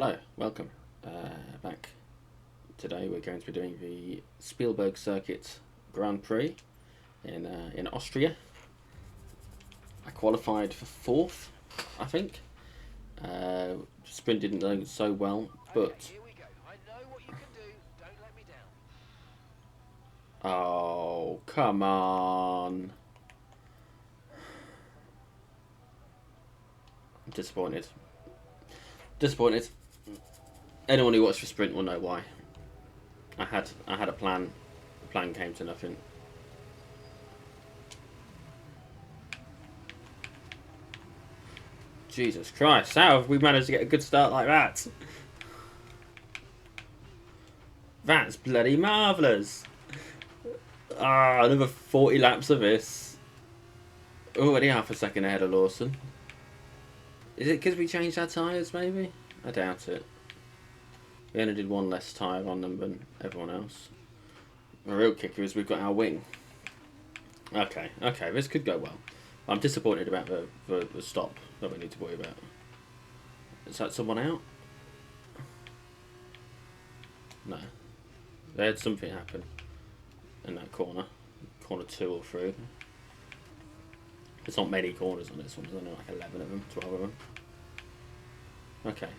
Hello, welcome back. Today we're going to be doing the Spielberg Circuit Grand Prix in Austria. I qualified for fourth, I think. Sprint didn't go so well, but Okay, here we go. I know what you can do. Don't let me down. oh come on! I'm disappointed. Disappointed. Anyone who watched the sprint will know why. I had a plan. The plan came to nothing. Jesus Christ! How have we managed to get a good start like that? That's bloody marvellous. Ah, another 40 laps of this. Already half a second ahead of Lawson. Is it because we changed our tyres, maybe? I doubt it. We only did one less tyre on them than everyone else. The real kicker is we've got our wing. Okay, this could go well. I'm disappointed about the stop that we need to worry about. Is that someone out? No. They had something happen in that corner. Corner 2 or 3. There's not many corners on this one. There's only like 11 of them, 12 of them. Okay.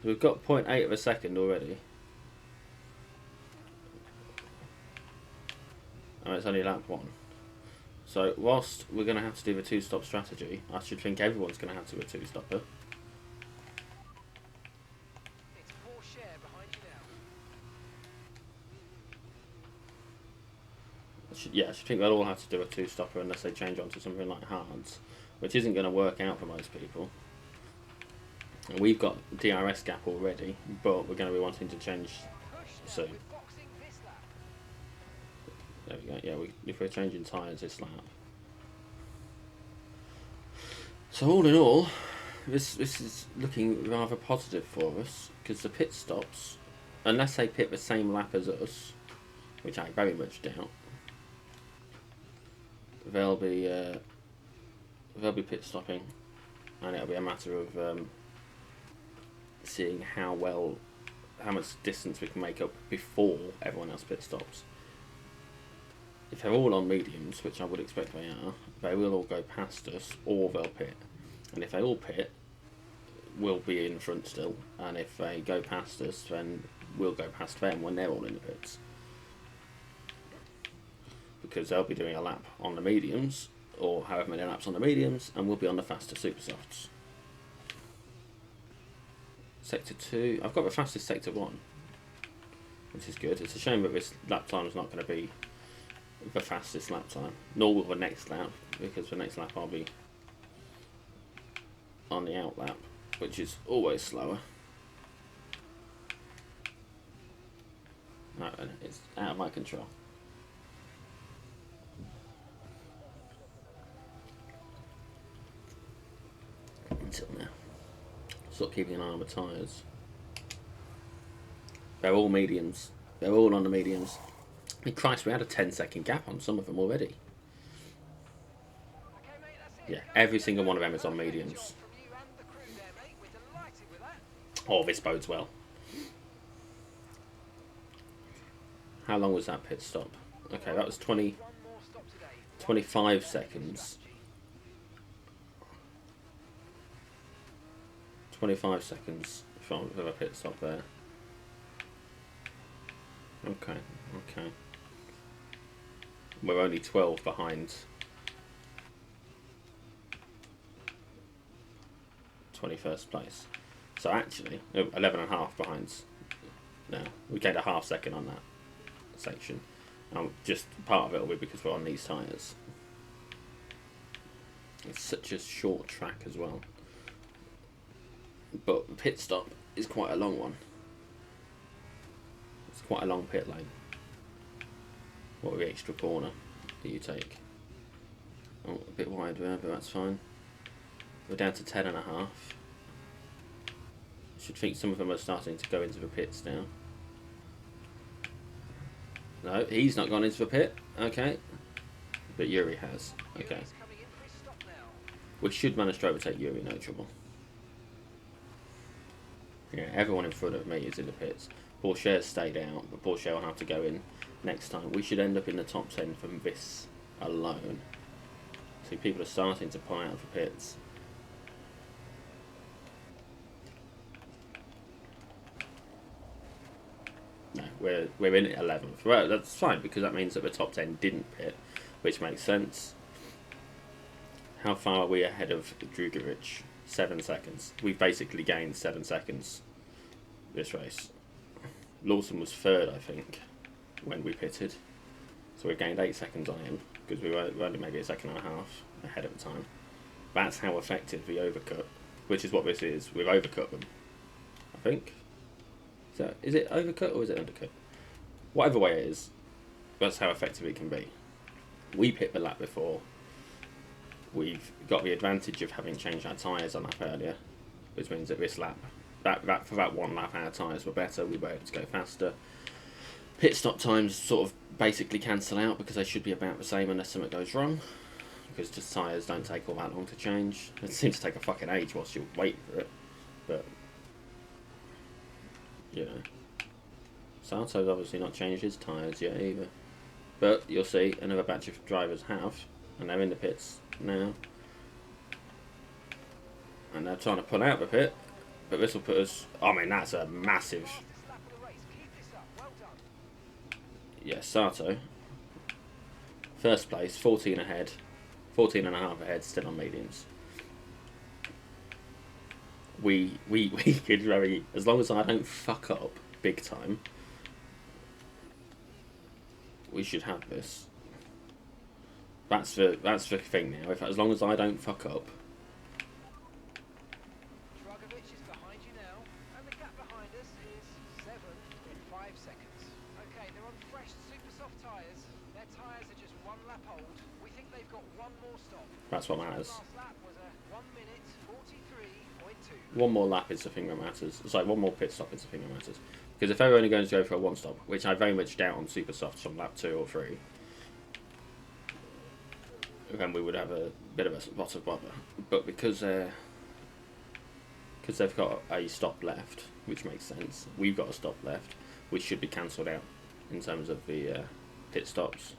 So we've got 0.8 of a second already. And it's only lap 1. So whilst we're going to have to do the 2-stop strategy, I should think everyone's going to have to do a 2-stopper. It's poor share behind you now. I should think they'll all have to do a 2-stopper unless they change onto something like hards, which isn't going to work out for most people. And we've got DRS gap already, but we're going to be wanting to change soon. There we go. Yeah, if we're changing tyres this lap. So all in all, this is looking rather positive for us because the pit stops, unless they pit the same lap as us, which I very much doubt, they'll be pit stopping, and it'll be a matter of seeing how much distance we can make up before everyone else pit stops. If they're all on mediums, which I would expect they are, they will all go past us, or they'll pit. And if they all pit, we'll be in front still. And if they go past us, then we'll go past them when they're all in the pits. Because they'll be doing a lap on the mediums, or however many laps on the mediums, and we'll be on the faster super softs. Sector 2, I've got the fastest Sector 1, which is good. It's a shame that this lap time is not going to be the fastest lap time, nor will the next lap, because the next lap I'll be on the out lap, which is always slower. No, it's out of my control. Until now. Stop keeping an eye on the tyres. They're all mediums. They're all on the mediums. I mean, Christ, we had a 10-second gap on some of them already. Yeah, every single one of them is on mediums. Oh, this bodes well. How long was that pit stop? Okay, that was 25 seconds. 25 seconds from a pit stop there. Okay. We're only 12 behind 21st place. So actually, 11 and a half behind now. We gained a half second on that section. Just part of it will be because we're on these tyres. It's such a short track as well. But the pit stop is quite a long one. It's quite a long pit lane. What with the extra corner that you take? Oh, a bit wide there, but that's fine. We're down to 10 and a half. Should think some of them are starting to go into the pits now. No, he's not gone into the pit. Okay. But Yuri has. Okay. We should manage to overtake Yuri, no trouble. Yeah, everyone in front of me is in the pits. Porsche stayed out, but Porsche will have to go in next time. We should end up in the top 10 from this alone. See, people are starting to pull out of the pits. No, we're in 11th. Well, that's fine, because that means that the top 10 didn't pit, which makes sense. How far are we ahead of Drugovic? 7 seconds. We've basically gained 7 seconds this race. Lawson was third, I think, when we pitted. So we've gained 8 seconds on him, because we were only maybe a second and a half ahead at the time. That's how effective the overcut, which is what this is. We've overcut them, I think. So is it overcut or is it undercut? Whatever way it is, that's how effective it can be. We pit the lap before. We've got the advantage of having changed our tyres a lap earlier, which means that this lap, that for that one lap, our tyres were better. We were able to go faster. Pit stop times sort of basically cancel out because they should be about the same unless something goes wrong. Because just tyres don't take all that long to change. It seems to take a fucking age whilst you're waiting for it, but you know, Sato's obviously not changed his tyres yet either. But you'll see another batch of drivers have, and they're in the pits now. And they're trying to pull out the pit, but this will put us, I mean, that's a massive. Yeah, Sato. First place, 14 ahead, 14 and a half ahead, still on mediums. We could very, as long as I don't fuck up big time, we should have this. That's the thing now. If as long as I don't fuck up. Drugovic is behind you now, and the gap behind us is 7.5 seconds. Okay, they're on fresh super soft tyres. Their tyres are just 1 lap old. We think they've got 1 more stop. That's what matters. Last lap was a 1 minute 43.2. One more lap is the thing that matters. Sorry, one more pit stop is the thing that matters. Because if they were only going to go for a 1 stop, which I very much doubt on super softs from lap 2 or 3, then we would have a bit of a lot of bother. But because they've got a stop left, which makes sense, we've got a stop left, which should be cancelled out in terms of the pit stops.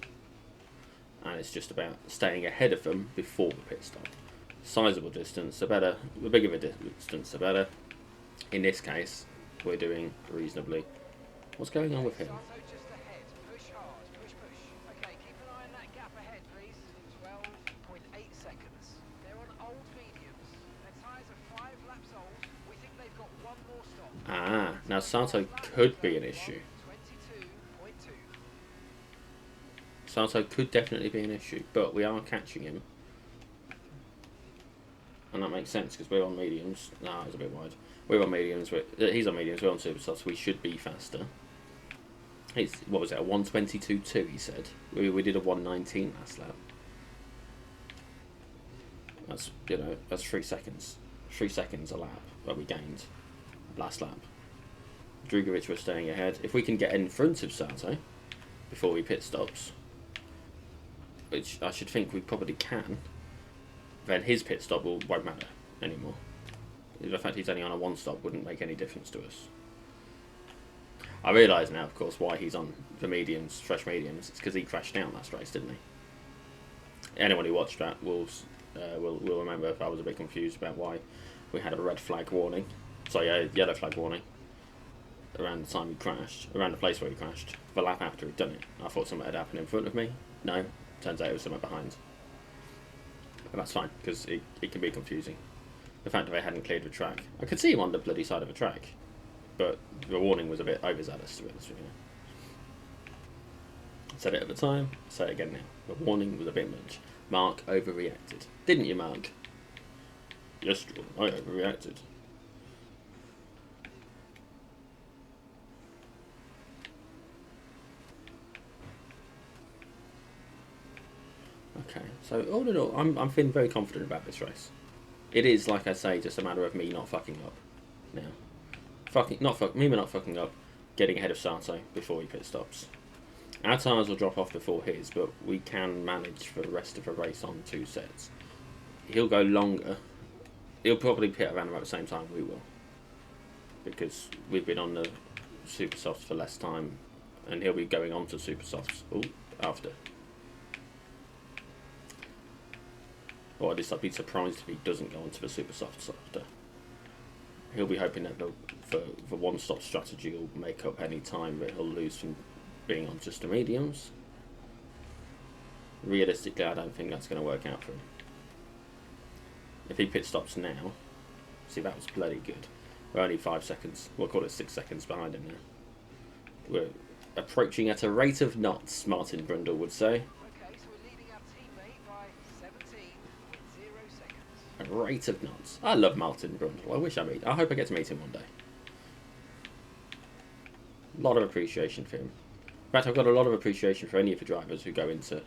And it's just about staying ahead of them before the pit stop. Sizable distance, the better. The bigger the distance, the better. In this case, we're doing reasonably. What's going on with him? Sato just ahead. Push hard. Push. Okay, keep an eye on that gap ahead, please. 12.8 seconds. They're on old mediums. Their tyres are 5 laps old. We think they've got 1 more stop. Ah, now Sato could be an issue. 22.2. Sato could definitely be an issue, but we are catching him. And that makes sense because we're on mediums. No, it's a bit wide. We're on mediums. He's on mediums. We're on super softs. We should be faster. It's, what was it? A 1:22.2. He said. We did a 1:19 last lap. That's that's 3 seconds. 3 seconds a lap that we gained last lap. Drugovic was staying ahead. If we can get in front of Sato before we pit stops, which I should think we probably can, then his pit stop won't matter anymore. The fact he's only on a 1 stop wouldn't make any difference to us. I realise now, of course, why he's on the mediums, fresh mediums. It's because he crashed out last race, didn't he? Anyone who watched that will remember if I was a bit confused about why we had a red flag warning. Sorry, a yellow flag warning around the time he crashed, around the place where he crashed, the lap after he'd done it. I thought something had happened in front of me. No, turns out it was something behind. And that's fine, because it can be confusing. The fact that they hadn't cleared the track. I could see him on the bloody side of the track, but the warning was a bit overzealous, to be honest with you. I said it at the time, I'll say it again now. The warning was a bit much. Mark overreacted. Didn't you, Mark? Yes, Jordan, I overreacted. Okay, so all in all, I'm feeling very confident about this race. It is, like I say, just a matter of me not fucking up now. Not fucking up, getting ahead of Sato before he pit stops. Our tyres will drop off before his, but we can manage for the rest of the race on 2 sets. He'll go longer. He'll probably pit around about the same time we will. because we've been on the super softs for less time, and he'll be going on to super softs after. Or at least I'd be surprised if he doesn't go on to the super softs after. He'll be hoping that the one-stop strategy will make up any time that he'll lose from being on just the mediums. Realistically, I don't think that's going to work out for him. If he pit stops now, see, that was bloody good. We're only 5 seconds, we'll call it 6 seconds behind him now. We're approaching at a rate of knots, Martin Brundle would say. Okay, so we're leading our teammate by 17.0 seconds. A rate of knots. I love Martin Brundle. I hope I get to meet him one day. A lot of appreciation for him. In fact, I've got a lot of appreciation for any of the drivers who go into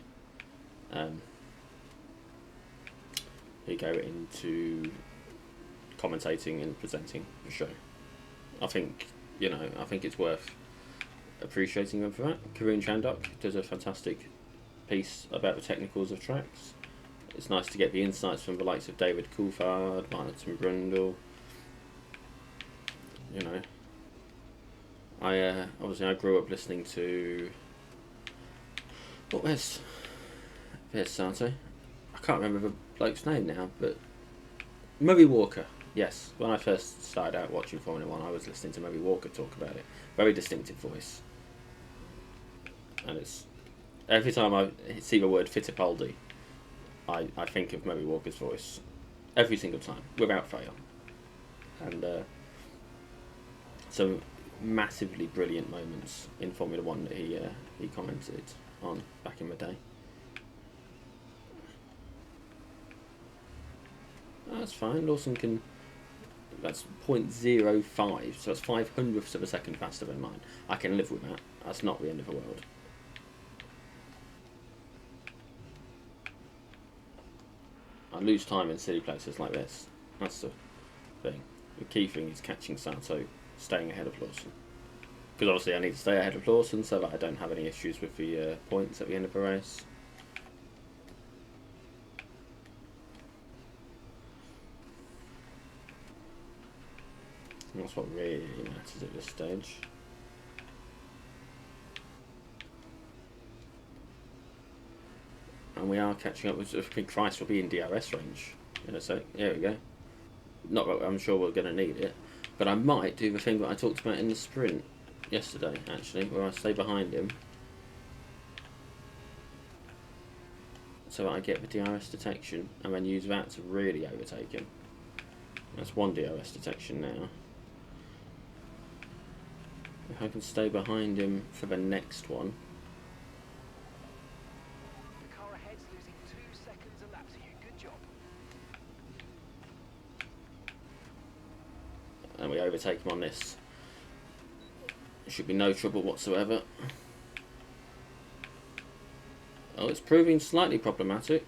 commentating and presenting the show. I think it's worth appreciating them for that. Karun Chandok does a fantastic piece about the technicals of tracks. It's nice to get the insights from the likes of David Coulthard, Martin Brundle. You know, I grew up listening to there's Sato. I can't remember the bloke's name now, but Murray Walker. Yes, when I first started out watching Formula 1, I was listening to Murray Walker talk about it. Very distinctive voice. And it's every time I see the word Fittipaldi, I think of Murray Walker's voice. Every single time, without fail. And some massively brilliant moments in Formula 1 that he commented on back in the day. That's fine. Lawson can. That's 0.05, so that's 500ths of a second faster than mine. I can live with that. That's not the end of the world. I lose time in silly places like this. That's the thing. The key thing is catching Sato, staying ahead of Lawson. Because obviously I need to stay ahead of Lawson so that I don't have any issues with the points at the end of the race. And that's what really matters at this stage. And we are catching up with, I think Price will be in DRS range in a sec. There we go. Not that I'm sure we're going to need it, but I might do the thing that I talked about in the sprint yesterday, actually, where I stay behind him so that I get the DRS detection and then use that to really overtake him. That's one DRS detection now. If I can stay behind him for the next one. The car ahead's losing 2 seconds a lap to you. Good job. And we overtake him on this. There should be no trouble whatsoever. Oh, it's proving slightly problematic.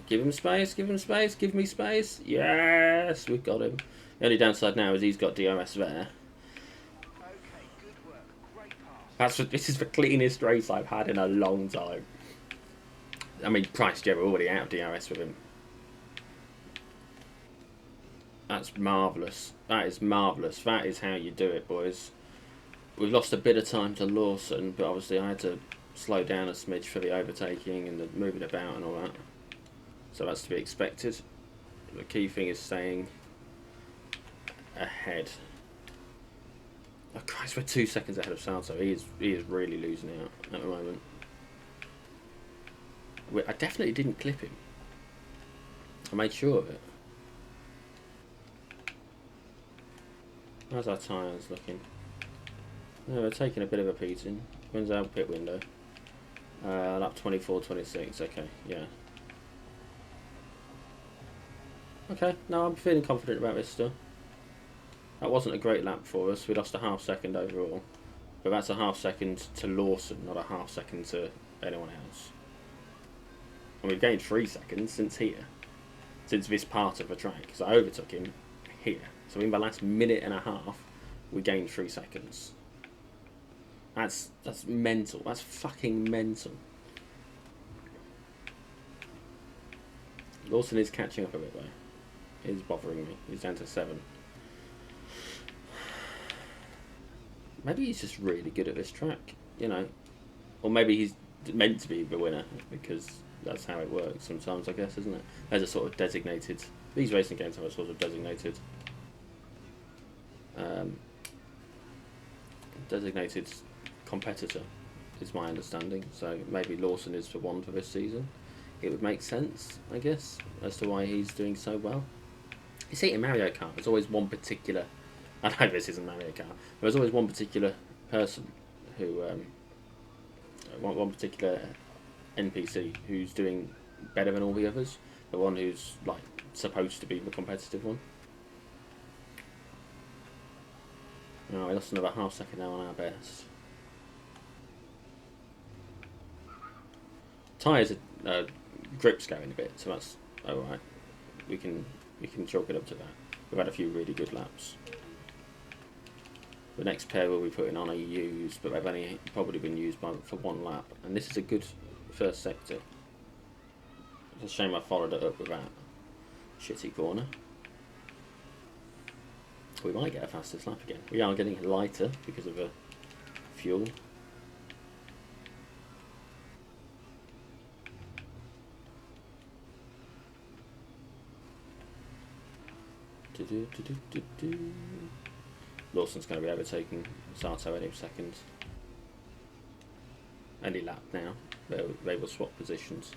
Give him space, give him space, give me space. Yes, we've got him. The only downside now is he's got DRS there. Okay, good work. Great pass. This is the cleanest race I've had in a long time. I mean, Price, we're already out of DRS with him. That's marvellous. That is marvellous. That is how you do it, boys. We've lost a bit of time to Lawson, but obviously I had to slow down a smidge for the overtaking and the moving about and all that. So that's to be expected. The key thing is staying ahead. Oh Christ, we're 2 seconds ahead of Salto. He is really losing out at the moment. I definitely didn't clip him. I made sure of it. How's our tyres looking? No, we're taking a bit of a beating. When's our pit window? Lap 24, 26. Okay, yeah. Okay, no, I'm feeling confident about this still. That wasn't a great lap for us. We lost a half second overall. But that's a half second to Lawson, not a half second to anyone else. And we've gained 3 seconds since here. Since this part of the track. Because I overtook him here. So in the last minute and a half, we gained 3 seconds. That's mental. That's fucking mental. Lawson is catching up a bit though. He's bothering me. He's down to 7. Maybe he's just really good at this track, you know. Or maybe he's meant to be the winner because that's how it works sometimes, I guess, isn't it? There's a sort of designated... These racing games have a sort of designated... designated competitor, is my understanding. So maybe Lawson is the one for this season. It would make sense, I guess, as to why he's doing so well. You see, in Mario Kart, there's always one particular... I know this isn't Mario Kart. But there's always one particular person who... one particular NPC who's doing better than all the others. The one who's, like, supposed to be the competitive one. Oh, we lost another half second now on our best. Tyres are grip's going a bit, so that's alright. We can chalk it up to that. We've had a few really good laps. The next pair we'll be putting on are used, but they've only probably been used for one lap. And this is a good first sector. It's a shame I followed it up with that shitty corner. We might get a fastest lap again. We are getting lighter because of the fuel. Lawson's going to be overtaking Sato any second. Any lap now. They will swap positions.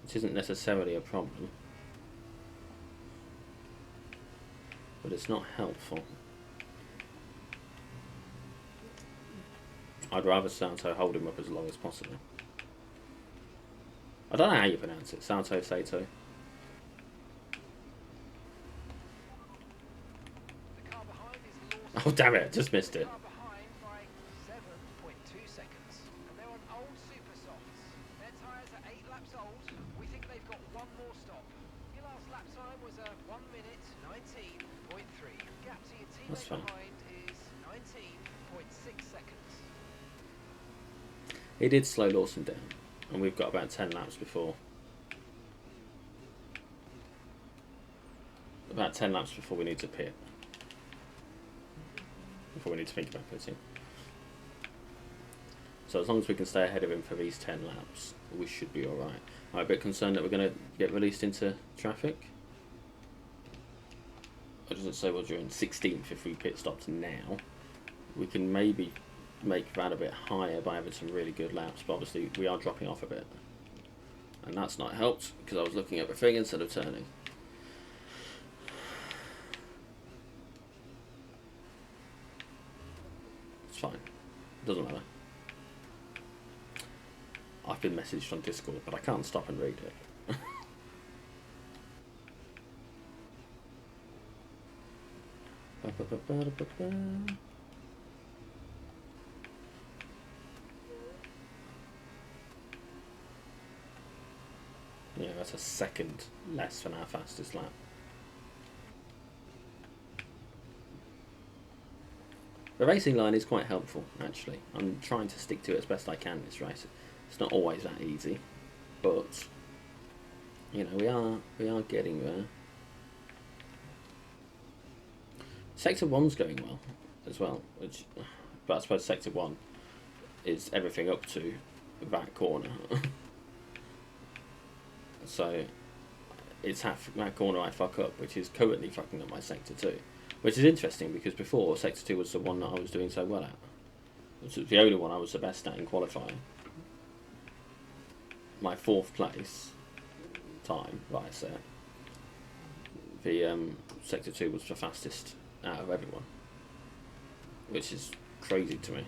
Which isn't necessarily a problem. But it's not helpful. I'd rather Sato hold him up as long as possible. I don't know how you pronounce it. Sato, Sato. Oh damn it, just missed it. Behind by 7.2 seconds. And they're on old super softs. Their tyres are 8 laps old. We think they've got one more stop. Your last lap time was a 1 minute 19.3. Gap to your teammate behind is 19.6 seconds. He did slow Lawson down, and we've got about 10 laps before. About 10 laps before we need to pit. Before we need to think about pitting. So as long as we can stay ahead of him for these 10 laps, we should be alright. I'm a bit concerned that we're going to get released into traffic. It doesn't say we're doing 16th if we pit stopped now. We can maybe make that a bit higher by having some really good laps, but obviously we are dropping off a bit. And that's not helped, because I was looking at the thing instead of turning. It's fine. Doesn't matter. I've been messaged on Discord, but I can't stop and read it. Yeah, that's a second less than our fastest lap. The racing line is quite helpful, actually. I'm trying to stick to it as best I can this race. It's not always that easy, but you know, we are getting there. Sector 1's going well as well, but I suppose Sector 1 is everything up to that corner. So it's that corner I fuck up, which is currently fucking up my Sector 2. Which is interesting because before, Sector 2 was the one that I was doing so well at. It was the only one I was the best at in qualifying. My 4th place time that I set. The Sector 2 was the fastest out of everyone. Which is crazy to me.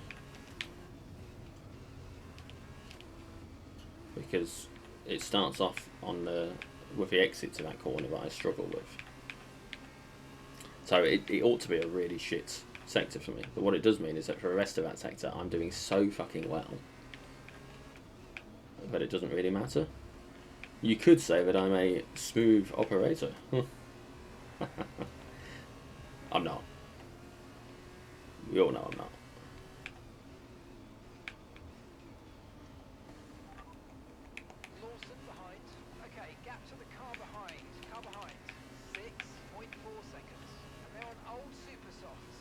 Because it starts off on with the exit to that corner that I struggle with. So it ought to be a really shit sector for me. But what it does mean is that for the rest of that sector, I'm doing so fucking well. But it doesn't really matter. You could say that I'm a smooth operator. I'm not. We all know I'm not. Lawson behind. Okay, gap to the car behind. Car behind. 6.4 seconds. And they're on old super softs.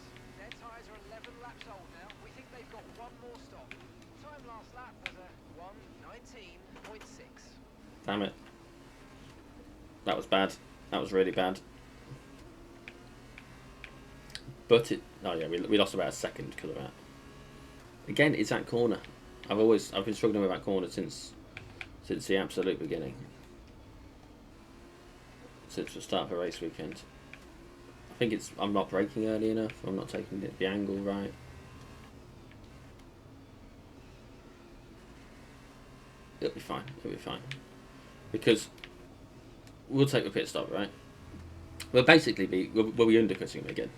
Damn it. That was bad. That was really bad. But it... Oh yeah, we lost about a second because of that. Again, it's that corner. I've been struggling with that corner since the absolute beginning. Since the start of a race weekend. I think I'm not braking early enough. I'm not taking the angle right. It'll be fine. It'll be fine. Because we'll take the pit stop, right? We'll basically be undercutting him again.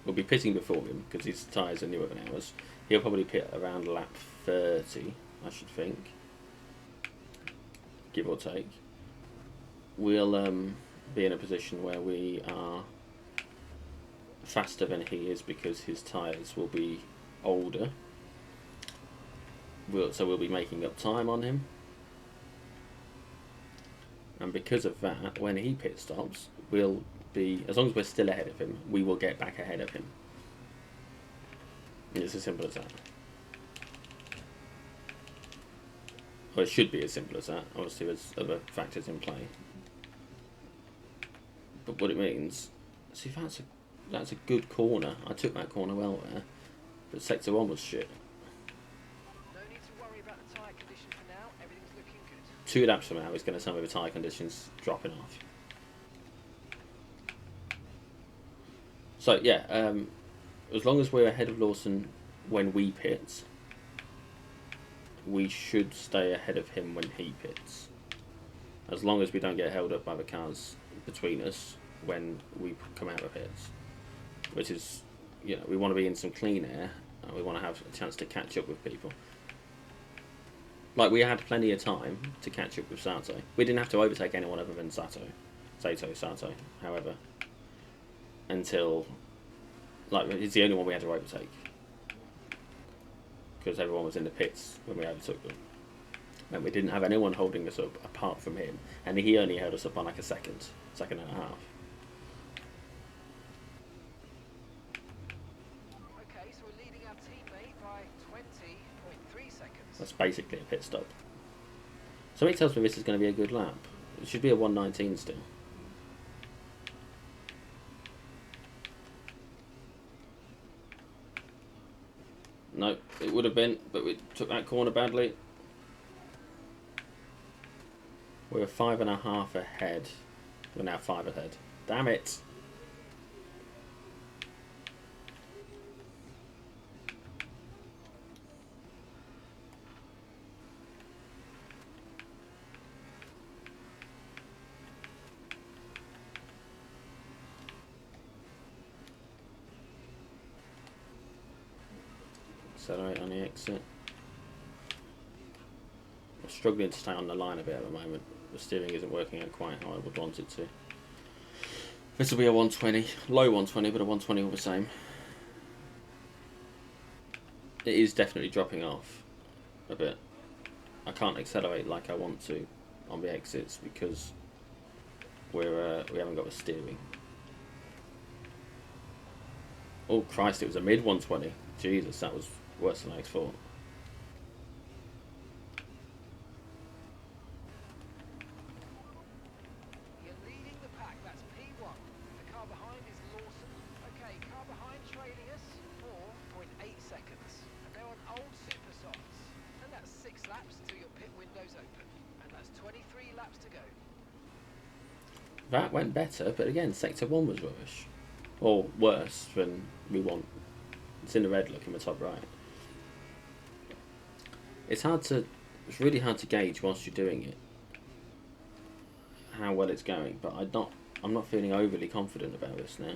We'll be pitting before him because his tyres are newer than ours. He'll probably pit around lap 30, I should think, give or take. We'll be in a position where we are faster than he is because his tyres will be older. So we'll be making up time on him. And because of that, when he pit stops, we'll be, as long as we're still ahead of him, we will get back ahead of him. It's as simple as that. Well, it should be as simple as that. Obviously, there's other factors in play. But what it means, see, that's a good corner. I took that corner well there, but sector 1 was shit. No need to worry about the tyre condition for now. Everything's looking good. 2 laps from now, it's going to tell me the tyre conditions dropping off. So yeah, as long as we're ahead of Lawson when we pit, we should stay ahead of him when he pits. As long as we don't get held up by the cars between us when we come out of pits. Which is, you know, we want to be in some clean air and we want to have a chance to catch up with people. Like, we had plenty of time to catch up with Sato. We didn't have to overtake anyone other than Sato, however, until, like, it's the only one we had to overtake. Because everyone was in the pits when we overtook them. And we didn't have anyone holding us up apart from him. And he only held us up on like a second and a half. Okay, so we're leading our teammate by 20.3 seconds. That's basically a pit stop. So it tells me this is going to be a good lap. It should be a 1:19 still. No, it would have been, but we took that corner badly. We were 5.5 ahead. We're now 5 ahead. Damn it! Accelerate on the exit. I'm struggling to stay on the line a bit at the moment. The steering isn't working out quite how I would want it to. This will be a 120, low 120, but a 120 all the same. It is definitely dropping off a bit. I can't accelerate like I want to on the exits because we haven't got the steering. Oh Christ! It was a mid 120. Jesus, that was worse than I thought. You're leading the pack, that's P1. The car behind is Lawson. Okay, car behind trailing us, 4.8 seconds. And they're on old super softs. And that's 6 laps until your pit window's open. And that's 23 laps to go. That went better, but again, sector 1 was rubbish. Or worse than we want. It's in the red look in the top right. It's really hard to gauge whilst you're doing it how well it's going, but I'm not feeling overly confident about this now.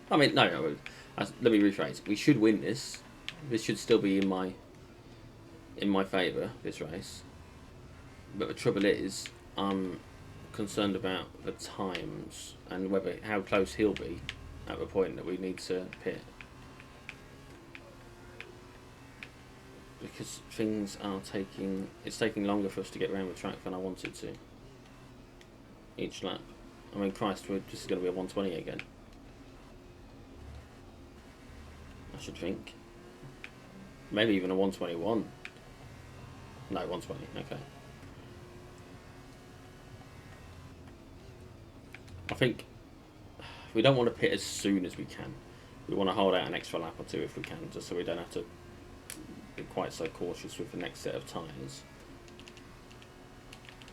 I mean, no, let me rephrase. We should win this. This should still be in my favour, this race. But the trouble is, I'm concerned about the times and how close he'll be at the point that we need to pit. Because it's taking longer for us to get around the track than I wanted to. Each lap. I mean, Christ, this is going to be a 120 again. I should think. Maybe even a 121. No, 120, okay. I think we don't want to pit as soon as we can. We want to hold out an extra lap or two if we can, just so we don't have to be quite so cautious with the next set of tyres.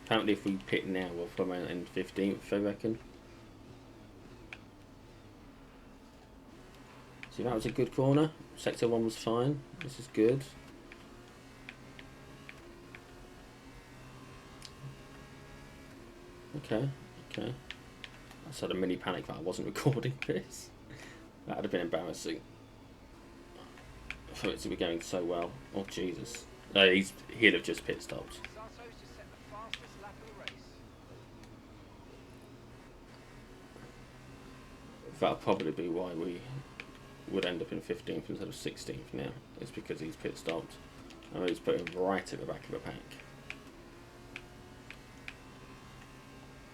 Apparently if we pit now, we'll come out in 15th, I reckon. See, that was a good corner. Sector 1 was fine. This is good. Okay. I just had a mini panic that I wasn't recording this. That would have been embarrassing. For it to be going so well. Oh, Jesus. No, he'd have just pit stopped. That'll probably be why we would end up in 15th instead of 16th now. It's because he's pit stopped. And he's put him right at the back of the pack.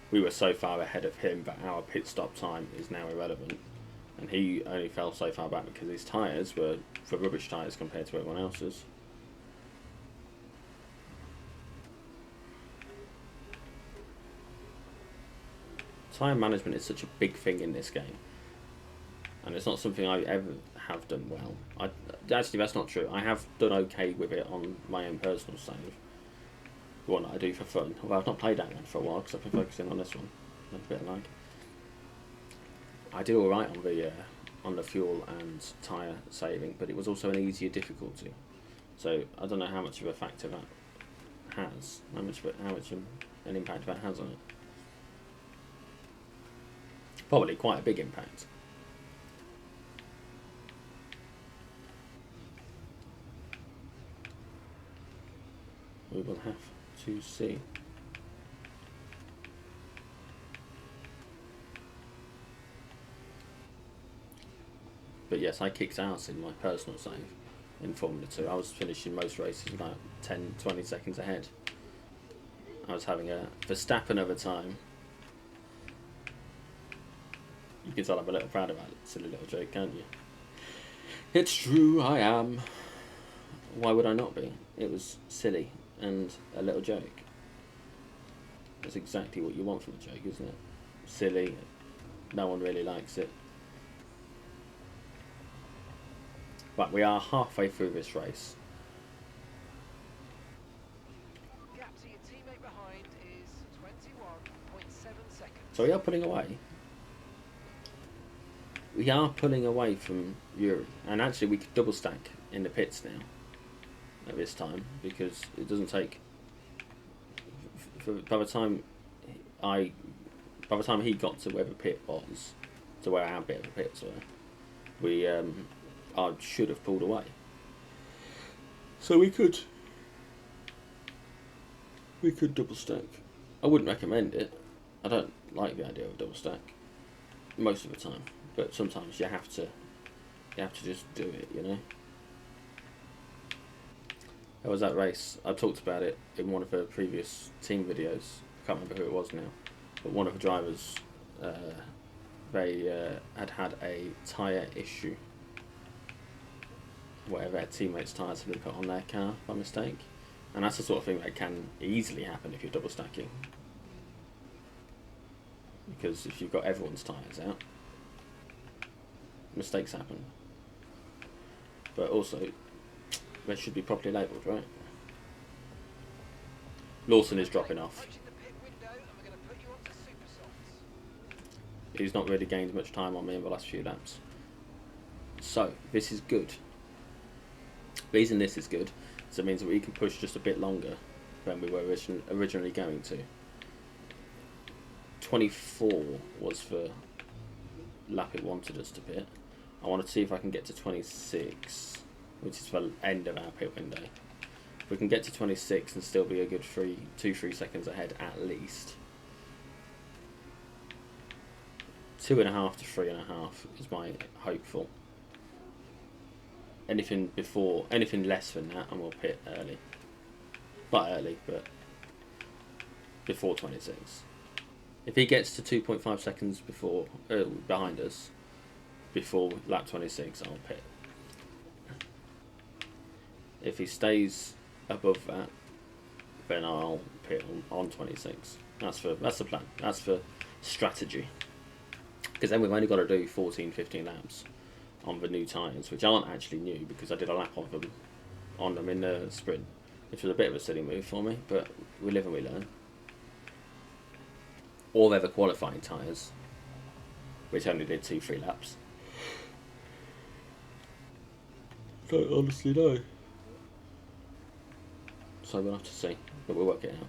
We were so far ahead of him that our pit stop time is now irrelevant. And he only fell so far back because his tyres were for rubbish tyres compared to everyone else's. Tyre management is such a big thing in this game. And it's not something I ever have done well. Actually, that's not true. I have done okay with it on my own personal save. The one that I do for fun. Although I've not played that one for a while because I've been focusing on this one. A bit like. I did alright on the fuel and tyre saving, but it was also an easier difficulty. So I don't know how much of a factor that has. How much an impact that has on it. Probably quite a big impact. We will have to see. But yes, I kicked out in my personal save in Formula 2. I was finishing most races about 10-20 seconds ahead. I was having a Verstappen over time. You can tell I'm a little proud of that silly little joke, can't you? It's true, I am. Why would I not be? It was silly and a little joke. That's exactly what you want from a joke, isn't it? Silly, no one really likes it. But we are halfway through this race. Gap to your teammate behind is 21.7 seconds. So we are pulling away. We are pulling away from Yuri. And actually we could double stack in the pits now. At this time. Because it doesn't take... By the time he got to where the pit was, to where our bit of the pits were, we I should have pulled away. So we could double stack. I wouldn't recommend it. I don't like the idea of double stack most of the time, but sometimes you have to just do it, you know. How was that race? I talked about it in one of the previous team videos. I can't remember who it was now, but one of the drivers, they had a tyre issue where their teammates' tyres had been put on their car by mistake, and that's the sort of thing that can easily happen if you're double stacking, because if you've got everyone's tyres out, mistakes happen. But also, they should be properly labelled, right? Lawson is dropping off. He's not really gained much time on me in the last few laps. So, this is good. The reason this is good is it means that we can push just a bit longer than we were originally going to. 24 was the lap it wanted us to pit. I want to see if I can get to 26, which is the end of our pit window. If we can get to 26 and still be a good 2-3 seconds ahead at least. 2.5 to 3.5 is my hopeful. Anything less than that, and we'll pit early. Not early, but before 26. If he gets to 2.5 seconds behind us, before lap 26, I'll pit. If he stays above that, then I'll pit on 26. That's the plan. That's the strategy. Because then we've only got to do 14, 15 laps on the new tyres, which aren't actually new because I did a lap of them on them in the sprint, which was a bit of a silly move for me, but we live and we learn. Or they're the qualifying tyres, which only did 2-3 laps. Don't honestly know. So we'll have to see, but we'll work it out.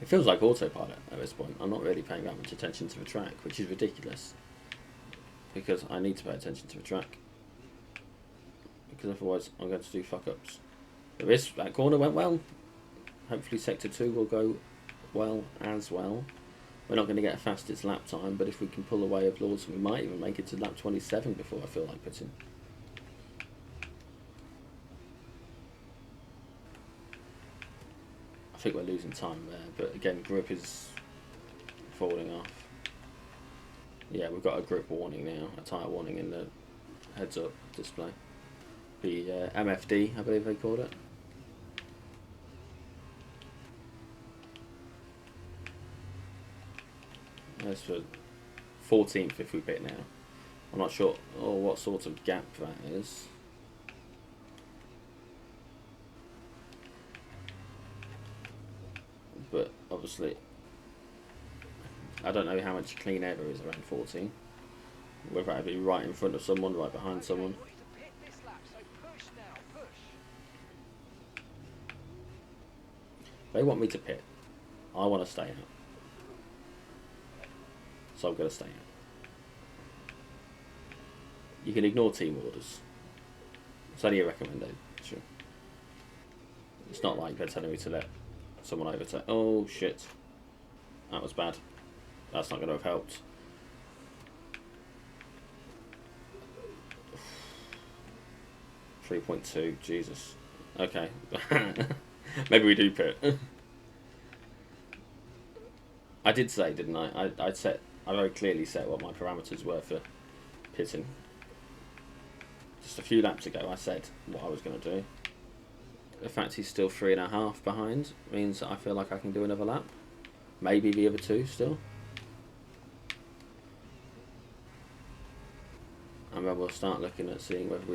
It feels like autopilot at this point. I'm not really paying that much attention to the track, which is ridiculous. Because I need to pay attention to the track. Because otherwise I'm going to do fuck-ups. But that corner went well. Hopefully sector 2 will go well as well. We're not going to get a fastest lap time, but if we can pull away of Lawson, we might even make it to lap 27 before I feel like pitting. I think we're losing time there, but again, grip is falling off. Yeah, we've got a grip warning now, a tyre warning in the heads-up display. The MFD, I believe they called it. That's for 14th if we pit now. I'm not sure what sort of gap that is. But obviously, I don't know how much clean air there is around 14. Whether I'd be right in front of someone, right behind someone. They want me to pit. I want to stay out. So I'm going to stay out. You can ignore team orders. It's only a recommendation. It's not like they're telling me to let someone overtake. Oh shit. That was bad. That's not going to have helped. .2, Jesus. Okay. Maybe we do pit. I did say, didn't I? I very clearly set what my parameters were for pitting. Just a few laps ago I said what I was going to do. The fact he's still 3.5 behind means that I feel like I can do another lap. Maybe the other 2 still. And then we'll start looking at seeing whether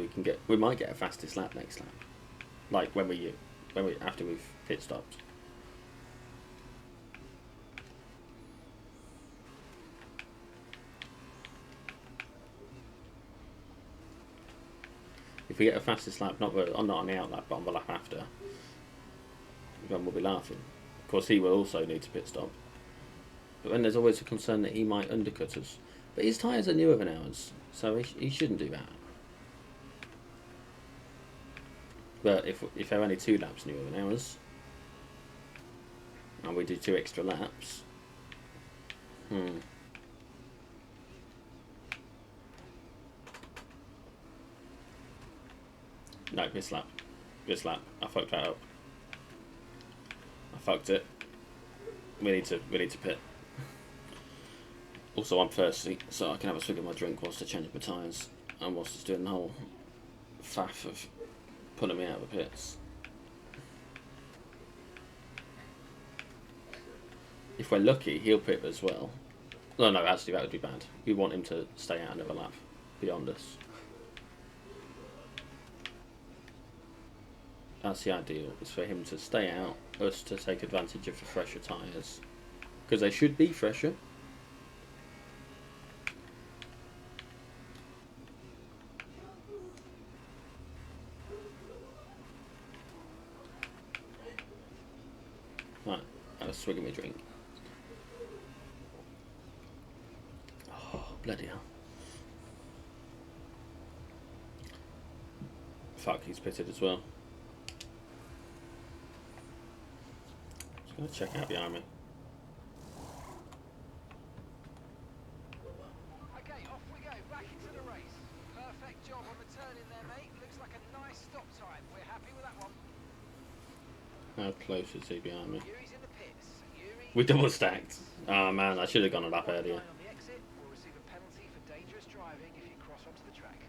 we might get a fastest lap next lap. Like after we've pit stopped. If we get a fastest lap, not on the out lap, but on the lap after, then we'll be laughing. Of course, he will also need to pit stop. But then there's always a concern that he might undercut us. But his tyres are newer than ours, so he shouldn't do that. But if they're only 2 laps newer than ours, and we do 2 extra laps, No, this lap. I fucked that up. I fucked it. We need to pit. Also, I'm thirsty, so I can have a swig of my drink whilst I change my tyres, and whilst it's doing the whole faff of pulling me out of the pits. If we're lucky, he'll pit as well. No, actually that would be bad. We want him to stay out another lap beyond us. That's the ideal, is for him to stay out, us to take advantage of the fresher tyres. Because they should be fresher. Right, have a swig of my drink. Oh, bloody hell. Fuck, he's pitted as well. Just gonna check out behind me. Okay, off we go, back into the race. Perfect job on the turn in there, mate. Looks like a nice stop time. We're happy with that one. How close is he behind me? Yuri's in the pits. Yuri, We double stacked. Oh man, I should have gone a lap earlier. on the exit will receive a penalty for dangerous driving if you cross onto the track.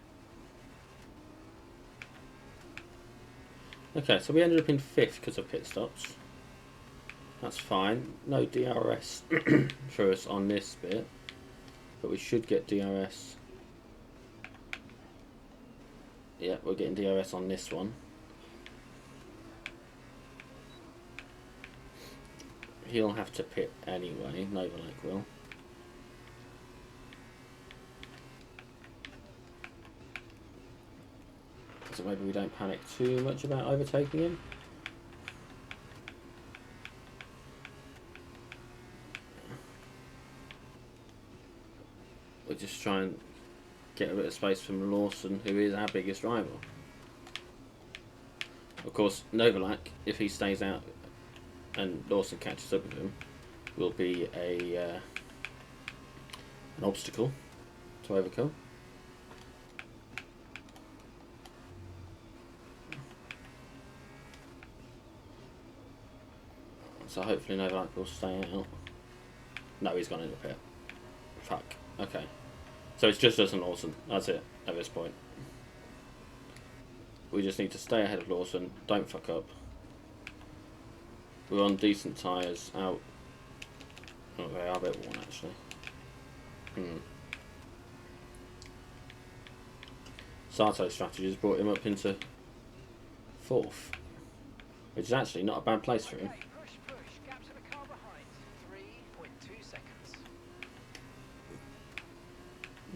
Okay, so we ended up in 5th because of pit stops. That's fine. No DRS for us on this bit, but we should get DRS. Yeah, we're getting DRS on this one. He'll have to pit anyway. Novalak will. So maybe we don't panic too much about overtaking him. We'll just try and get a bit of space from Lawson, who is our biggest rival. Of course, Novalak, if he stays out and Lawson catches up with him, will be an obstacle to overcome. So hopefully Novalak will stay out. No, he's gone into the pit. Fuck. Okay. So it's just us and Lawson. That's it at this point. We just need to stay ahead of Lawson. Don't fuck up. We're on decent tyres. Out. Oh, they are a bit worn actually. Sato's strategy has brought him up into 4th, which is actually not a bad place for him. Push. Gap to the car behind. 3.2 seconds.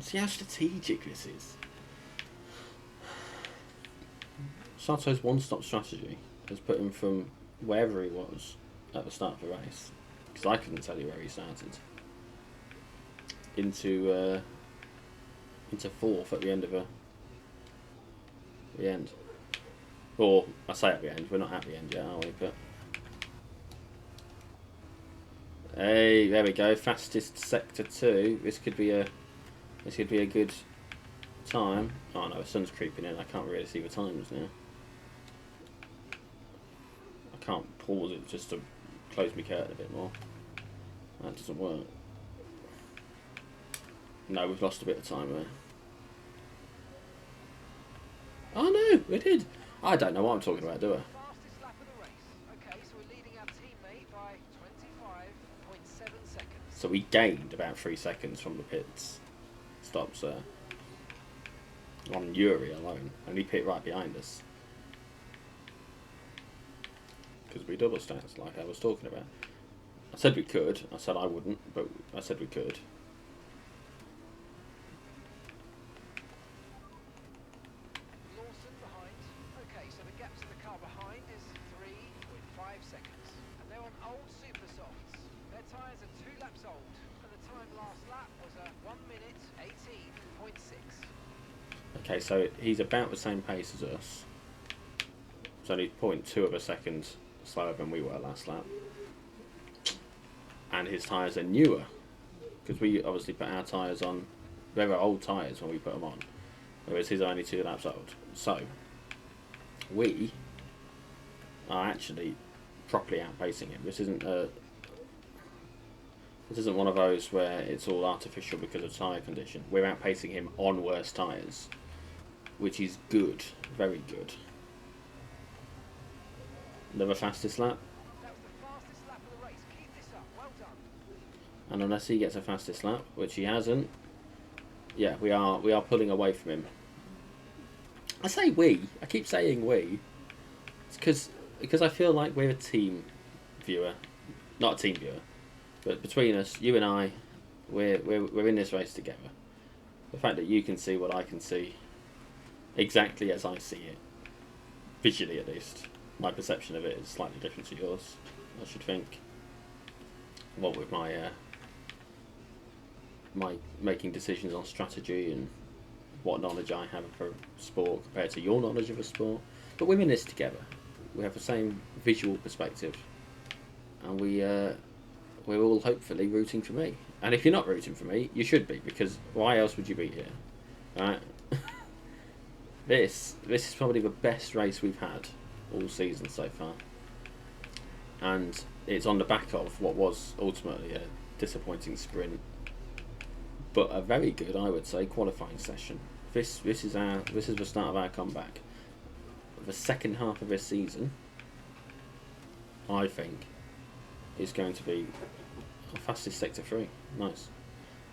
See how strategic this is. Sato's one-stop strategy has put him from wherever he was at the start of the race, because I couldn't tell you where he started, into 4th at the end of the end. Or I say at the end, we're not at the end yet, are we? But hey, there we go. Fastest sector 2. This could be a good time. Oh no, the sun's creeping in. I can't really see the times now. I can't pause it just to close my curtain a bit more. That doesn't work. No, we've lost a bit of time there. Oh no, we did. I don't know what I'm talking about, do I? Fastest lap of the race. Okay, so we're leading our teammate by 25.7 seconds. So we gained about 3 seconds from the pits stops on Yuri alone, and he pit right behind us because we double stats like I was talking about. I said we could. I said I wouldn't, but I said we could. Lawson behind. Okay, so the gap to the car behind is 3.5 seconds. And they're on old super softs. Their tyres are 2 laps old. And the time last lap was 1 minute 18.6. Okay, so he's about the same pace as us. It's only 0.2 of a second slower than we were last lap. And his tyres are newer, because we obviously put our tyres on. They were old tyres when we put them on, whereas his are only 2 laps old. So we are actually properly outpacing him. This isn't one of those where it's all artificial because of tyre condition. We're outpacing him on worse tyres, which is good, very good. Another fastest lap. That was the fastest lap of the race. Keep this up. Well done. And unless he gets a fastest lap, which he hasn't, yeah, we are pulling away from him. I say we. I keep saying we. It's because I feel like we're a team viewer, not a team viewer, but between us, you and I, we're in this race together. The fact that you can see what I can see, exactly as I see it, visually at least. My perception of it is slightly different to yours, I should think. What with my making decisions on strategy and what knowledge I have of a sport compared to your knowledge of a sport. But we're in this together. We have the same visual perspective, and we're all hopefully rooting for me. And if you're not rooting for me, you should be, because why else would you be here? Right? This is probably the best race we've had all season so far, and it's on the back of what was ultimately a disappointing sprint, but a very good, I would say, qualifying session. This is the start of our comeback. The second half of this season, I think, is going to be fastest sector 3. Nice.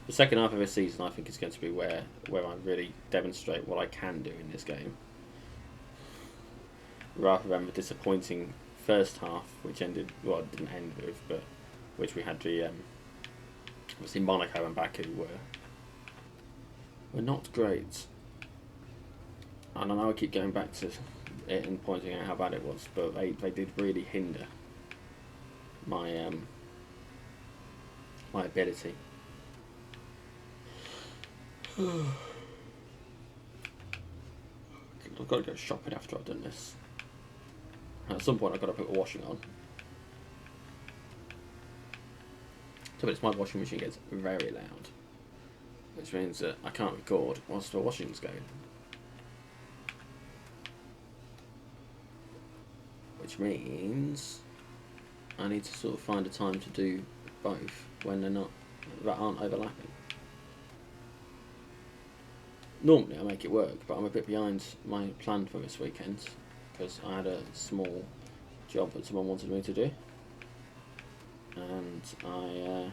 The second half of this season, I think, is going to be where I really demonstrate what I can do in this game, rather than the disappointing first half, which ended, well, it didn't end with, but which we had the obviously Monaco and Baku were not great. And I know I keep going back to it and pointing out how bad it was, but they did really hinder my my ability. I've got to go shopping after I've done this. At some point I've got to put the washing on. So it's my washing machine gets very loud, which means that I can't record whilst the washing's going. Which means I need to sort of find a time to do both when that aren't overlapping. Normally I make it work, but I'm a bit behind my plan for this weekend because I had a small job that someone wanted me to do, and I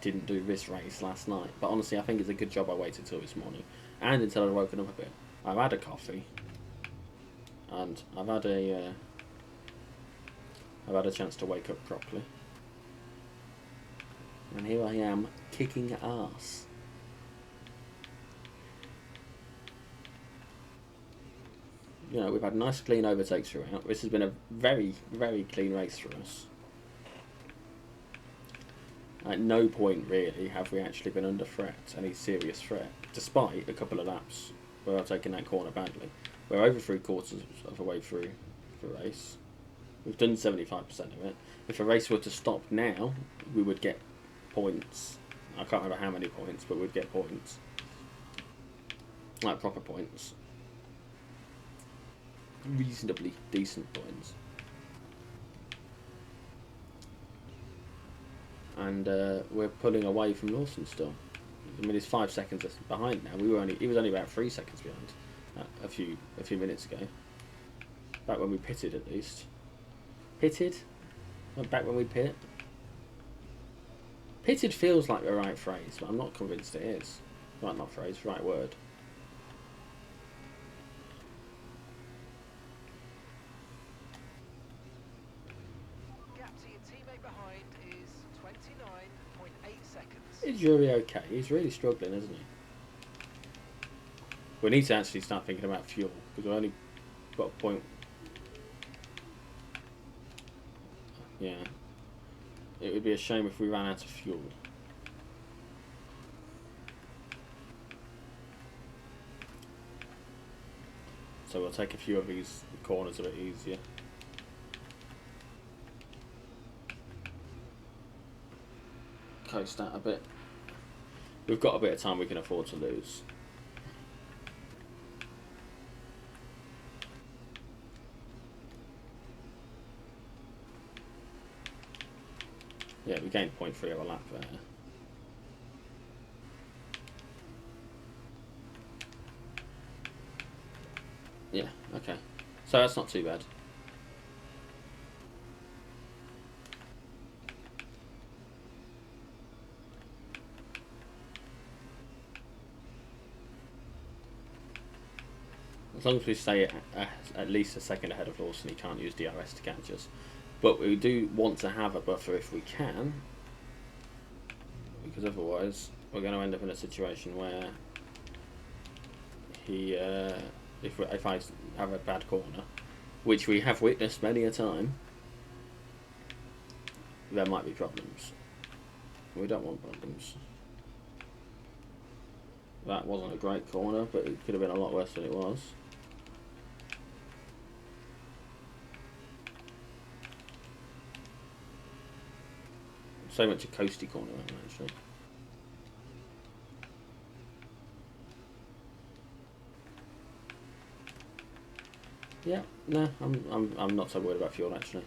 didn't do this race last night. But honestly, I think it's a good job I waited till this morning and until I'd woken up a bit. I've had a coffee and I've had a chance to wake up properly, and here I am kicking ass. You know, we've had nice clean overtakes throughout. This has been a very, very clean race for us. At no point really have we actually been under threat, any serious threat, despite a couple of laps where I've taken that corner badly. We're over 3/4 of the way through the race. We've done 75% of it. If the race were to stop now, we would get points. I can't remember how many points, but we'd get points. Like proper points. Reasonably decent points. And we're pulling away from Lawson still. I mean, he's 5 seconds behind now. He was only about 3 seconds behind a few minutes ago. Back when we pitted, at least. Pitted? Back when we pit? Pitted feels like the right phrase, but I'm not convinced it is. Right, not phrase, right word. Gap to your teammate behind is 29.8 seconds. Is Yuri okay? He's really struggling, isn't he? We need to actually start thinking about fuel, because we've only got a point. Yeah. It would be a shame if we ran out of fuel. So we'll take a few of these corners a bit easier. Coast out a bit. We've got a bit of time we can afford to lose. Yeah, we gained 0.3 of a lap there. Yeah, okay. So that's not too bad. As long as we stay at least a second ahead of Lawson, he can't use DRS to catch us. But we do want to have a buffer if we can, because otherwise we're going to end up in a situation where he, if I have a bad corner, which we have witnessed many a time, there might be problems. We don't want problems. That wasn't a great corner, but it could have been a lot worse than it was. So much a coasty corner, actually. Yeah, no, I'm not so worried about fuel actually.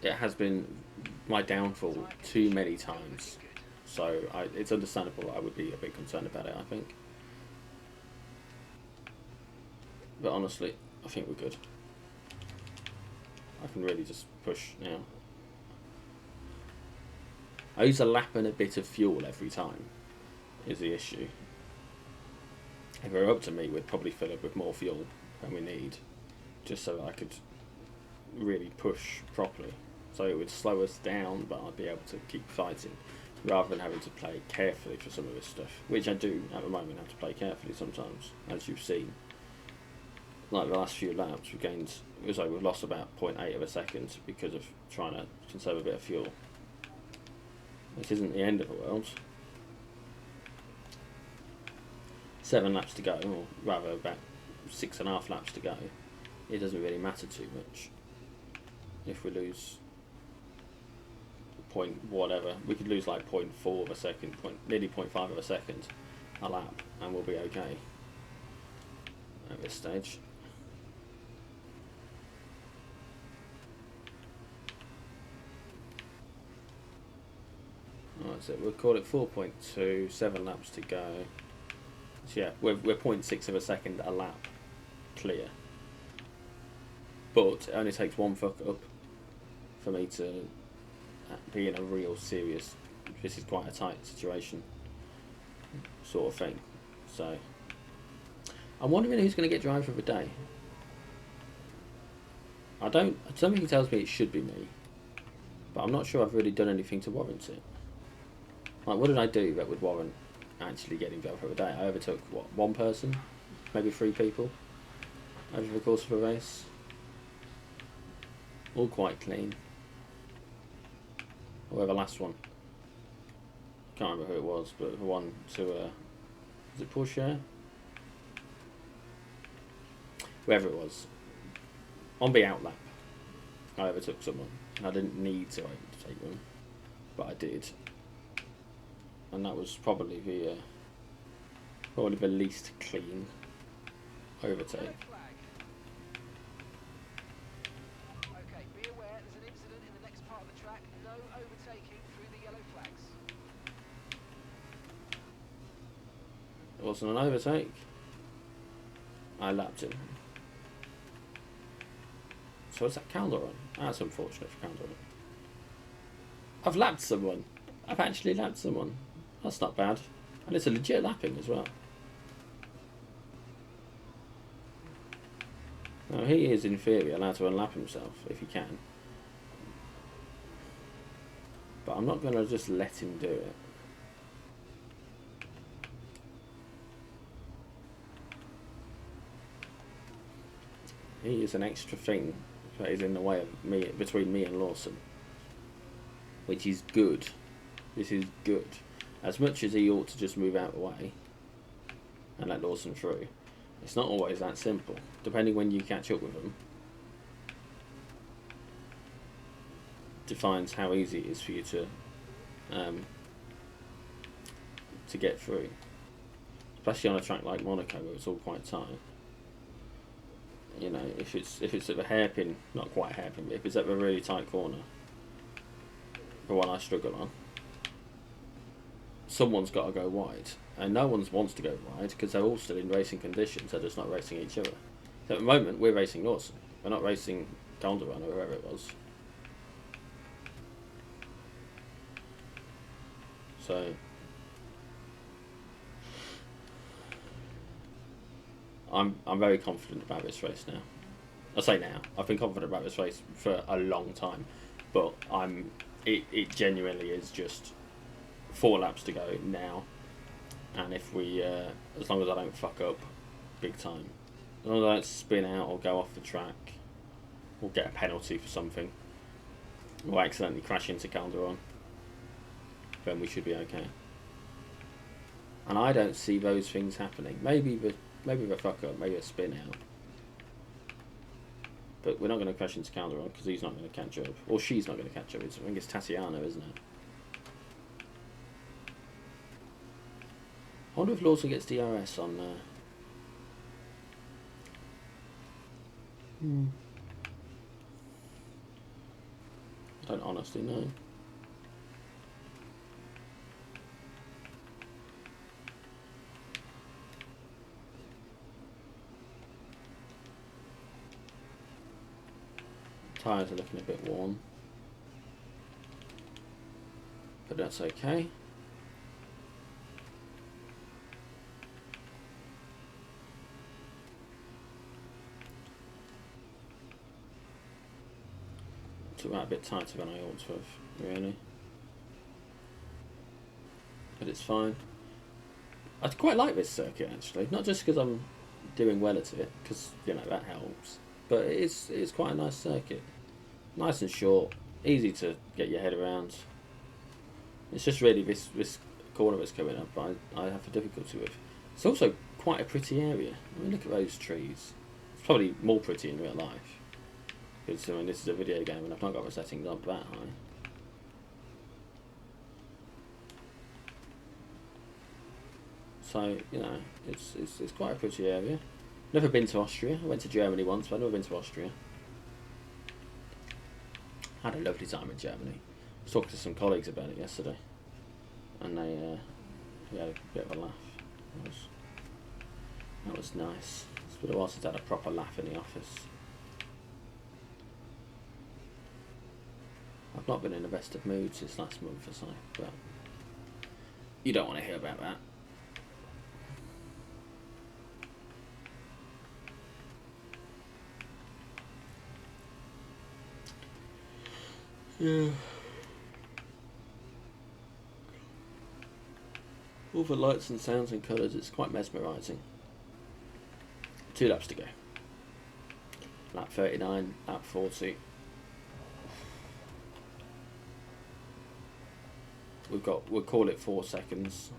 It has been my downfall too many times So it's understandable I would be a bit concerned about it, I think. But honestly, I think we're good. I can really just push now. I use a lap and a bit of fuel every time, is the issue. If it were up to me, we'd probably fill up with more fuel than we need, just so that I could really push properly. So it would slow us down, but I'd be able to keep fighting, rather than having to play carefully for some of this stuff, which I do at the moment have to play carefully sometimes, as you've seen. Like the last few laps, we've lost about 0.8 of a second because of trying to conserve a bit of fuel, which isn't the end of the world. 7 laps to go, or rather about 6.5 laps to go. It doesn't really matter too much. If we lose point whatever, we could lose like 0.4 of a second, nearly 0.5 of a second a lap, and we'll be okay at this stage. Alright, so we'll call it 4.2, 7 laps to go. So yeah, we're 0.6 of a second a lap clear. But it only takes one fuck up for me to be in a real serious, this is quite a tight situation sort of thing. So I'm wondering who's going to get driver of the day. Something tells me it should be me, but I'm not sure I've really done anything to warrant it. Like, what did I do that would warrant actually getting driver of the day? I overtook, what, 1 person? Maybe 3 people over the course of a race. All quite clean. Or the last one. Can't remember who it was, but the one to, was it Porsche? Whoever it was. On the out lap, I overtook someone. And I didn't need to overtake them, but I did. And that was probably the least clean overtake. Okay, be aware there's an incident in the next part of the track. No overtaking through the yellow flags. It wasn't an overtake. I lapped him. So is that Calderon? That's unfortunate for Calderon. I've lapped someone. I've actually lapped someone. That's not bad. And it's a legit lapping as well. Now he is in theory allowed to unlap himself if he can. But I'm not going to just let him do it. He is an extra thing that is in the way of me, between me and Lawson. Which is good. This is good. As much as he ought to just move out of the way and let Lawson through, it's not always that simple. Depending when you catch up with them, defines how easy it is for you to get through. Especially on a track like Monaco where it's all quite tight. You know, if it's at the hairpin, not quite hairpin, but if it's at the really tight corner, the one I struggle on, someone's got to go wide, and no one wants to go wide because they're all still in racing conditions. They're just not racing each other. So at the moment, we're racing Lawson. We're not racing Calderon or whoever it was. So I'm very confident about this race now. I say now. I've been confident about this race for a long time, but it genuinely is just 4 laps to go now, and if we as long as I don't fuck up big time, as long as I don't spin out or go off the track or get a penalty for something or accidentally crash into Calderon, then we should be okay. And I don't see those things happening. Maybe the fuck up, maybe a spin out, but we're not going to crash into Calderon because he's not going to catch up, or she's not going to catch up. I think it's Tatiana, isn't it? I wonder if Lawson gets DRS on I don't honestly know. Tyres are looking a bit worn, but that's okay. Took that a bit tighter than I ought to have, really. But it's fine. I quite like this circuit, actually. Not just because I'm doing well at it, because, you know, that helps. But it's quite a nice circuit. Nice and short. Easy to get your head around. It's just really this corner that's coming up I have a difficulty with. It's also quite a pretty area. I mean, look at those trees. It's probably more pretty in real life. Because, I mean, this is a video game and I've not got the settings up that high. So, you know, it's quite a pretty area. Never been to Austria. I went to Germany once, but I've never been to Austria. Had a lovely time in Germany. I was talking to some colleagues about it yesterday. And we had a bit of a laugh. That was nice. It's been a while since I had a proper laugh in the office. I've not been in the best of moods this last month or so, but you don't want to hear about that. Yeah. All the lights and sounds and colours, it's quite mesmerising. 2 laps to go. Lap 39, lap 40. We'll call it 4 seconds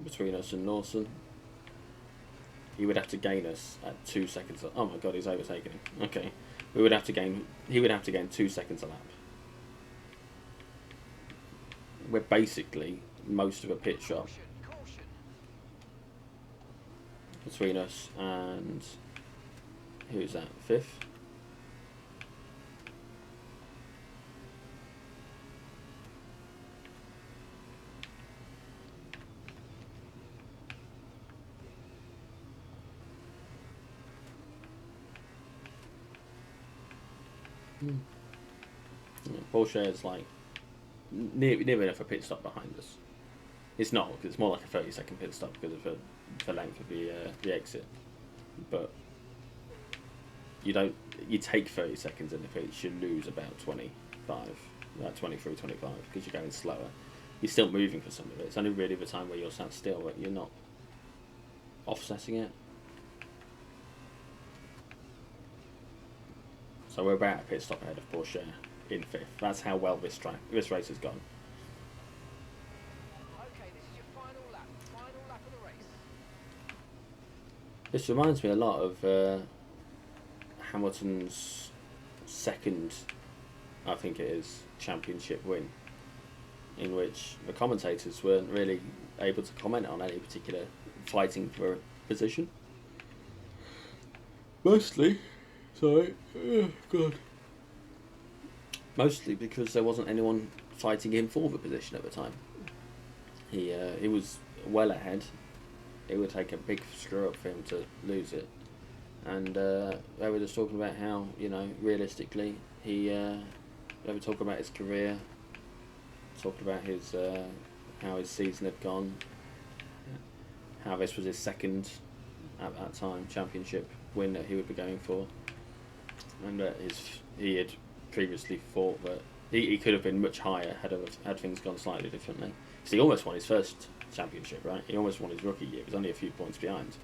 between us and Lawson. He would have to gain us at 2 seconds. Oh my god, he's overtaken him. Okay. He would have to gain 2 seconds a lap. We're basically most of a pit stop between us and who's that? 5th? Yeah, Porsche is like near enough a pit stop behind us. It's not, because it's more like a 30-second pit stop because of the length of the exit. But you take 30 seconds in the pit, you lose about 23, 25 because you're going slower. You're still moving for some of it. It's only really the time where you'll stand still, but you're not offsetting it. So we're about a pit stop ahead of Porsche in 5th. That's how well this race has gone. Okay, this is your final lap of the race. This reminds me a lot of Hamilton's second, I think it is, championship win, in which the commentators weren't really able to comment on any particular fighting for a position. Mostly because there wasn't anyone fighting him for the position at the time. He was well ahead. It would take a big screw up for him to lose it. And they were just talking about how, you know, realistically, they were talking about his career, talking about his how his season had gone, how this was his second, at that time, championship win that he would be going for. And that he had previously thought that he could have been much higher had things gone slightly differently. Because he almost won his first championship, right? He almost won his rookie year. He was only a few points behind.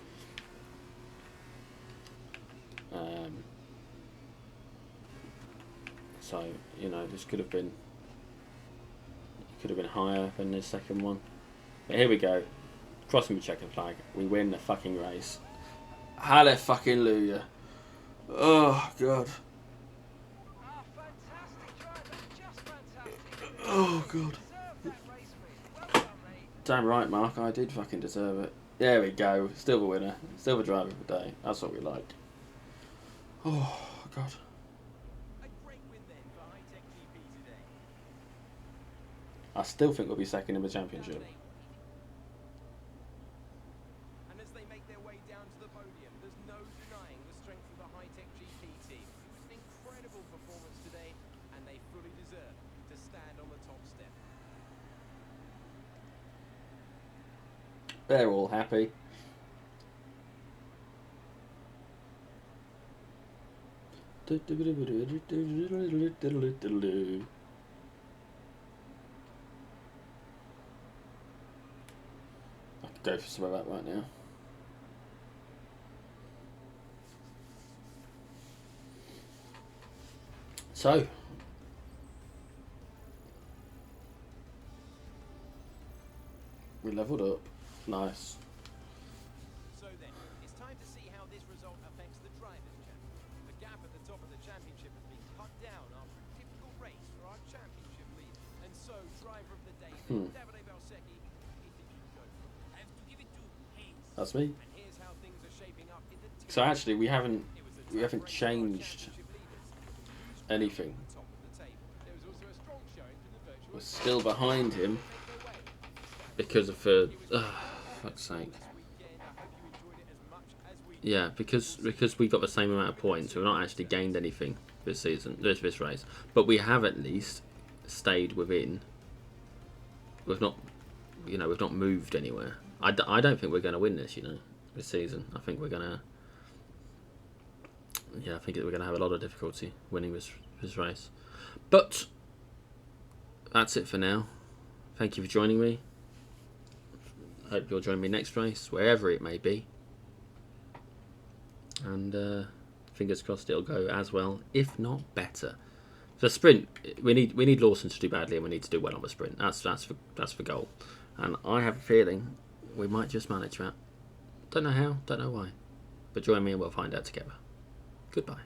So, you know, this could have been higher than his second one. But here we go. Crossing the checkered flag. We win the fucking race. Hallelujah. Oh, God. Ah, fantastic drive. That's just fantastic. Oh, God. Deserved that race win. Well done, mate. Damn right, Mark. I did fucking deserve it. There we go. Still the winner. Still the driver of the day. That's what we like. Oh, God. A great win then for High Tech GP today. I still think we'll be second in the championship. And as they make their way down to the podium, there's no denying the strength of the High Tech GP team. It was an incredible incredible performance today, and they fully deserve to stand on the top step. They're all happy. I could go for some of that right now. So, we leveled up. Nice. So then, it's time to see how this result affects the Drivers' Championship. The gap at the top of the championship has been cut down after a difficult race for our championship lead. And so, driver of the day, Davide Valsecchi, he thinks you go for it. I have to give it to Hayes. That's me. And here's how things are shaping up in the team. So actually, we haven't changed anything. We're still behind him because of fuck's sake. Yeah, because we've got the same amount of points, we've not actually gained anything this season, this race. But we have at least stayed within. We've not moved anywhere. I don't think we're going to win this, this season. I think we're going to. Yeah, I think we're going to have a lot of difficulty winning this race. But that's it for now. Thank you for joining me. Hope you'll join me next race, wherever it may be. And fingers crossed it'll go as well, if not better. The sprint, we need Lawson to do badly, and we need to do well on the sprint. That's the goal. And I have a feeling we might just manage that. Don't know how, don't know why. But join me and we'll find out together. Goodbye.